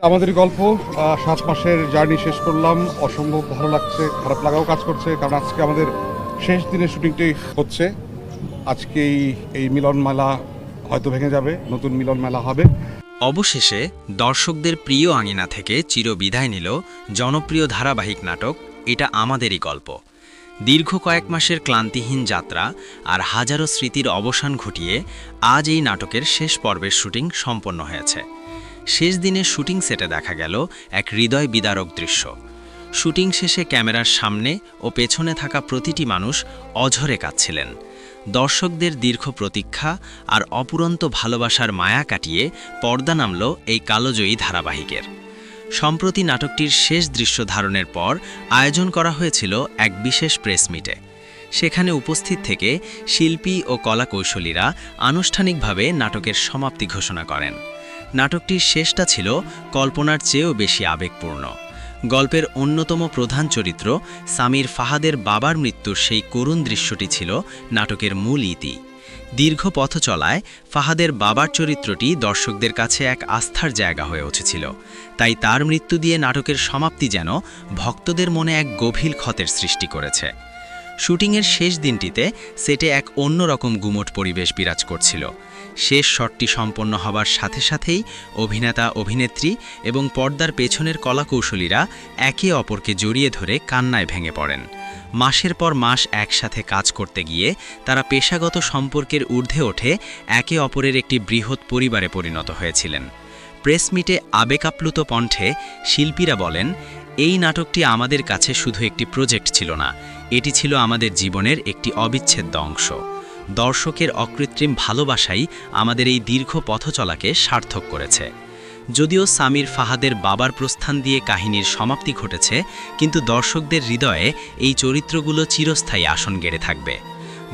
আমাদের গল্প ৭ মাসের জার্নি শেষ করলাম। অসম্ভব ভালো লাগছে, খারাপ লাগাও কাজ করছে, কারণ আজকে আমাদের শেষ দিনের শুটিংটাই হচ্ছে। আজকেই এই মিলন মেলা হয়তো ভেঙে যাবে, নতুন মিলন মেলা হবে। অবশেষে দর্শকদের প্রিয় আঙিনা থেকে চিরবিদায় নিল জনপ্রিয় ধারাবাহিক নাটক এটা আমাদেরই গল্প। দীর্ঘ কয়েক মাসের ক্লান্তিহীন যাত্রা আর হাজারো স্মৃতির অবসান ঘটিয়ে আজ এই নাটকের শেষ পর্বের শুটিং সম্পন্ন হয়েছে। শেষ দিনে শুটিং সেটে দেখা গেল এক হৃদয় বিদারক দৃশ্য। শুটিং শেষে ক্যামেরার সামনে ও পেছনে থাকা প্রতিটি মানুষ অঝরে কাঁদছিলেন। দর্শকদের দীর্ঘ প্রতীক্ষা আর অপুরন্ত ভালোবাসার মায়া কাটিয়ে পর্দা নামল এই কালোজয়ী ধারাবাহিকের। সম্প্রতি নাটকটির শেষ দৃশ্য ধারণের পর আয়োজন করা হয়েছিল এক বিশেষ প্রেস মিটে। সেখানে উপস্থিত থেকে শিল্পী ও কলাকৌশলীরা আনুষ্ঠানিকভাবে নাটকের সমাপ্তি ঘোষণা করেন। নাটকটির শেষটা ছিল কল্পনার চেয়েও বেশি আবেগপূর্ণ। গল্পের অন্যতম প্রধান চরিত্র সামির ফাহাদের বাবার মৃত্যুর সেই করুণ দৃশ্যটি ছিল নাটকের মূল ইতি। দীর্ঘ পথ চলায় ফাহাদের বাবার চরিত্রটি দর্শকদের কাছে এক আস্থার জায়গা হয়ে উঠেছিল। তাই তার মৃত্যু দিয়ে নাটকের সমাপ্তি যেন ভক্তদের মনে এক গভীর ক্ষতের সৃষ্টি করেছে। শুটিংয়ের শেষ দিনটিতে সেটে এক অন্যরকম গুমোট পরিবেশ বিরাজ করছিল। শেষ শটটি সম্পন্ন হবার সাথে সাথেই অভিনেতা, অভিনেত্রী এবং পর্দার পেছনের কলাকৌশলীরা একে অপরকে জড়িয়ে ধরে কান্নায় ভেঙে পড়েন। মাসের পর মাস একসাথে কাজ করতে গিয়ে তারা পেশাগত সম্পর্কের ঊর্ধ্বে ওঠে একে অপরের একটি বৃহৎ পরিবারে পরিণত হয়েছিলেন। প্রেস মিটে আবেগাপ্লুত কণ্ঠে শিল্পীরা বলেন, এই নাটকটি আমাদের কাছে শুধু একটি প্রজেক্ট ছিল না, এটি ছিল আমাদের জীবনের একটি অবিচ্ছেদ্য অংশ। দর্শকের অকৃত্রিম ভালোবাসাই আমাদের এই দীর্ঘ পথচলাকে সার্থক করেছে। যদিও সামির ফাহাদের বাবার প্রস্থান দিয়ে কাহিনীর সমাপ্তি ঘটেছে, কিন্তু দর্শকদের হৃদয়ে এই চরিত্রগুলো চিরস্থায়ী আসন গেড়ে থাকবে।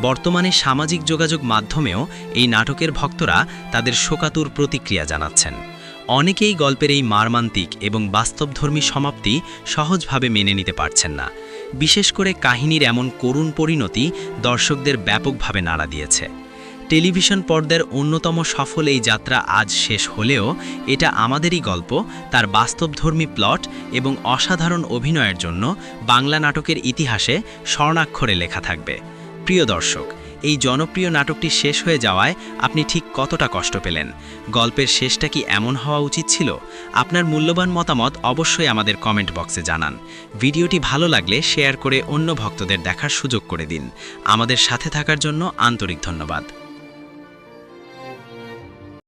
বর্তমানে সামাজিক যোগাযোগ মাধ্যমেও এই নাটকের ভক্তরা তাদের শোকাতুর প্রতিক্রিয়া জানাচ্ছেন। অনেকেই গল্পের এই মারমান্তিক এবং বাস্তবধর্মী সমাপ্তি সহজভাবে মেনে নিতে পারছেন না। বিশেষ করে কাহিনীর এমন করুণ পরিণতি দর্শকদের ব্যাপকভাবে নাড়া দিয়েছে। টেলিভিশন পর্দার অন্যতম সফল এই যাত্রা আজ শেষ হলেও এটা আমাদেরই গল্প তার বাস্তবধর্মী প্লট এবং অসাধারণ অভিনয়ের জন্য বাংলা নাটকের ইতিহাসে স্বর্ণাক্ষরে লেখা থাকবে। প্রিয় দর্শক, এই জনপ্রিয় নাটকটি শেষ হয়ে যাওয়ায় আপনি ঠিক কতটা কষ্ট পেলেন? গল্পের শেষটা কি এমন হওয়া উচিত ছিল? আপনার মূল্যবান মতামত অবশ্যই আমাদের কমেন্ট বক্সে জানান। ভিডিওটি ভালো লাগলে শেয়ার করে অন্য ভক্তদের দেখার সুযোগ করে দিন। আমাদের সাথে থাকার জন্য আন্তরিক ধন্যবাদ।